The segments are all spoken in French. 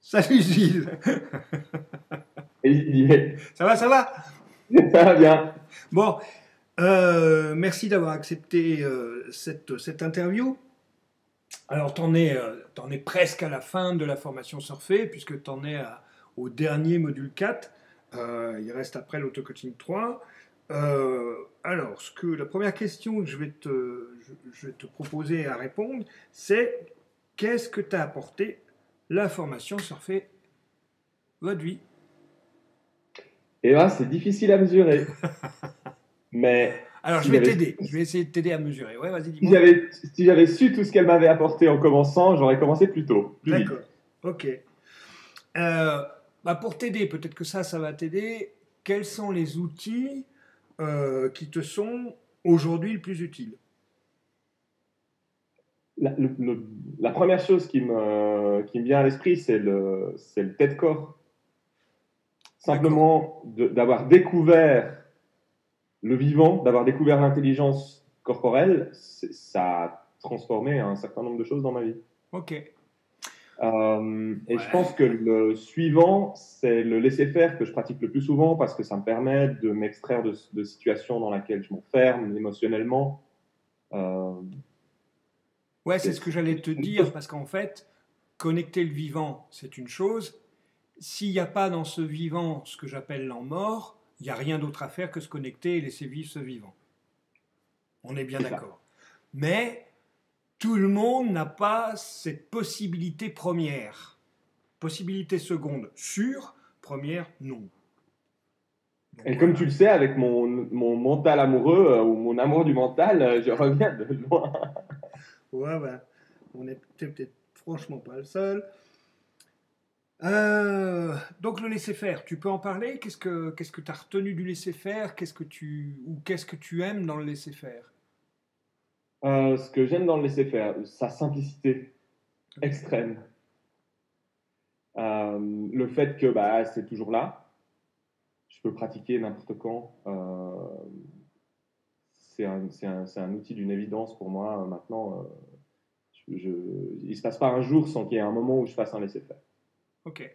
Salut Gilles. Et il dit, mais Ça va, ça va? ça va bien. Bon, merci d'avoir accepté cette interview. Alors, t'en es presque à la fin de la formation Surfer, puisque t'en es au dernier module 4. Il reste après l'auto-coaching 3. Alors, la première question que je vais te proposer à répondre, c'est qu'est-ce que t'a apporté la formation Surfer votre vie? Et là, c'est difficile à mesurer. Mais Alors, je vais t'aider. Je vais essayer de t'aider à mesurer. Ouais, vas-y, dis-moi. si j'avais su tout ce qu'elle m'avait apporté en commençant, j'aurais commencé plus tôt, plus vite. D'accord. Ok. Euh, pour t'aider, peut-être que ça va t'aider. Quels sont les outils qui te sont aujourd'hui le plus utiles? La, la première chose qui me vient à l'esprit, c'est le TED-Corps. D'accord. Simplement d'avoir découvert le vivant, d'avoir découvert l'intelligence corporelle, ça a transformé un certain nombre de choses dans ma vie. Ok. Et je Ouais. pense que le suivant, c'est le laisser-faire que je pratique le plus souvent parce que ça me permet de m'extraire de situations dans lesquelles je m'enferme émotionnellement. Euh, Ouais, c'est c'est ce que j'allais te une dire, chose- parce qu'en fait, connecter le vivant, c'est une chose. S'il n'y a pas dans ce vivant ce que j'appelle l'en mort, il n'y a rien d'autre à faire que se connecter et laisser vivre ce vivant. On est bien c'est ça. d'accord. Mais tout le monde n'a pas cette possibilité première. Possibilité seconde, sûre. Première, non. Donc Et comme tu voilà. le sais, avec mon mental amoureux ou mon amour du mental, je reviens de loin. Ouais, ouais. On est peut-être franchement pas le seul. Donc le laisser-faire, tu peux en parler? Qu'est-ce que tu as retenu du laisser-faire? Qu'est-ce que tu aimes dans le laisser-faire? Ce que j'aime dans le laisser-faire, sa simplicité Ok. extrême. Le fait que bah, c'est toujours là, je peux pratiquer n'importe quand. C'est un outil d'une évidence pour moi maintenant. Il ne se passe pas un jour sans qu'il y ait un moment où je fasse un laisser-faire. Ok.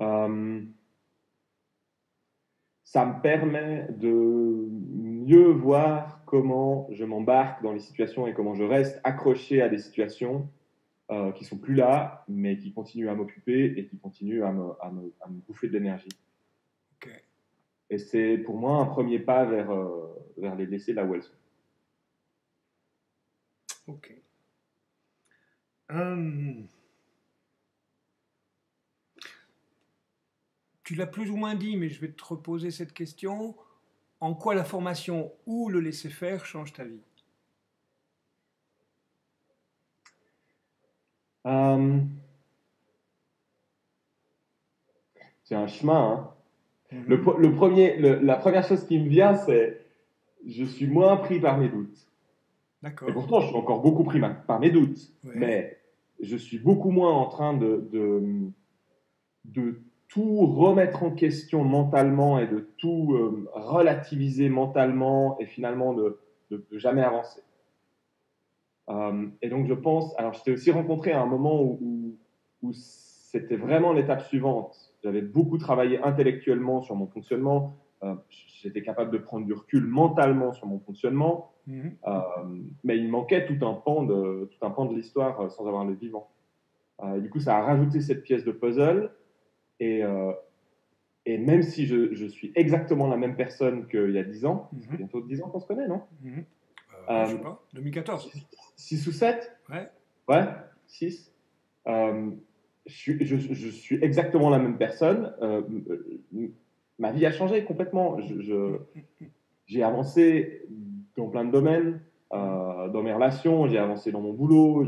Euh, Ça me permet de mieux voir comment je m'embarque dans les situations et comment je reste accroché à des situations qui sont plus là, mais qui continuent à m'occuper et qui continuent à me bouffer de l'énergie. Ok. Et c'est pour moi un premier pas vers les laisser là où elles sont. Ok. Hum, Tu l'as plus ou moins dit, mais je vais te reposer cette question. En quoi la formation ou le laisser-faire change ta vie? Euh, c'est un chemin. Hein. Mhm. La première chose qui me vient, c'est je suis moins pris par mes doutes. Et D'accord. pourtant, je suis encore beaucoup pris par mes doutes. Ouais. Mais je suis beaucoup moins en train de tout remettre en question mentalement et de tout relativiser mentalement et finalement de jamais avancer. Et donc, je pense. Alors, je t'ai aussi rencontré à un moment où c'était vraiment l'étape suivante. J'avais beaucoup travaillé intellectuellement sur mon fonctionnement. J'étais capable de prendre du recul mentalement sur mon fonctionnement. Mhm. Euh, mais il manquait tout un pan de l'histoire sans avoir le vivant. Du coup, ça a rajouté cette pièce de puzzle. Et, euh, et même si je suis exactement la même personne qu'il y a 10 ans, ça fait Mhm. bientôt 10 ans qu'on se connaît, non Mhm. Ouais, je sais euh, pas. 2014. 6 ou 7. Ouais. Ouais, 6. Euh, je suis exactement la même personne. Ma vie a changé complètement. J'ai avancé dans plein de domaines, Mhm. dans mes relations, j'ai avancé dans mon boulot.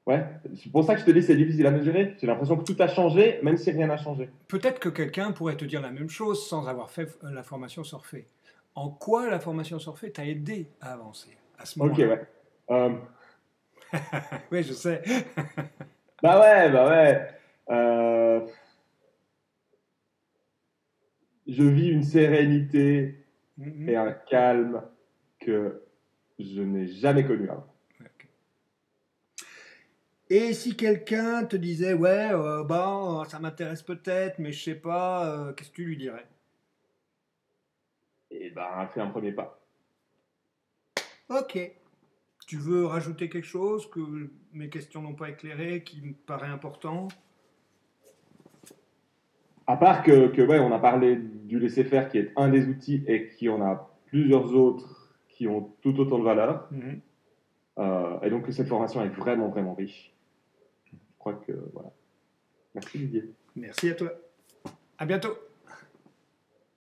Ouais, c'est pour ça que je te dis c'est difficile à mesurer. J'ai l'impression que tout a changé, même si rien n'a changé. Peut-être que quelqu'un pourrait te dire la même chose sans avoir fait la formation Surfer. En quoi la formation Surfer t'a aidé à avancer à ce Ok, moment-là? ouais. Euh, Oui, je sais. Bah ouais, bah ouais. Euh, je vis une sérénité et Mhm. un calme que je n'ai jamais connu avant. Ok. Et si quelqu'un te disait, ouais, bon, ça m'intéresse peut-être, mais je sais pas, qu'est-ce que tu lui dirais? Et ben, fais un premier pas. Ok. Tu veux rajouter quelque chose que mes questions n'ont pas éclairé, qui me paraît important? À part ouais, on a parlé du laisser-faire qui est un des outils et qui en a plusieurs autres qui ont tout autant de valeur. Mhm. Et donc, cette formation est vraiment, vraiment riche. Je crois que, voilà. Merci, Didier. Merci à toi. À bientôt.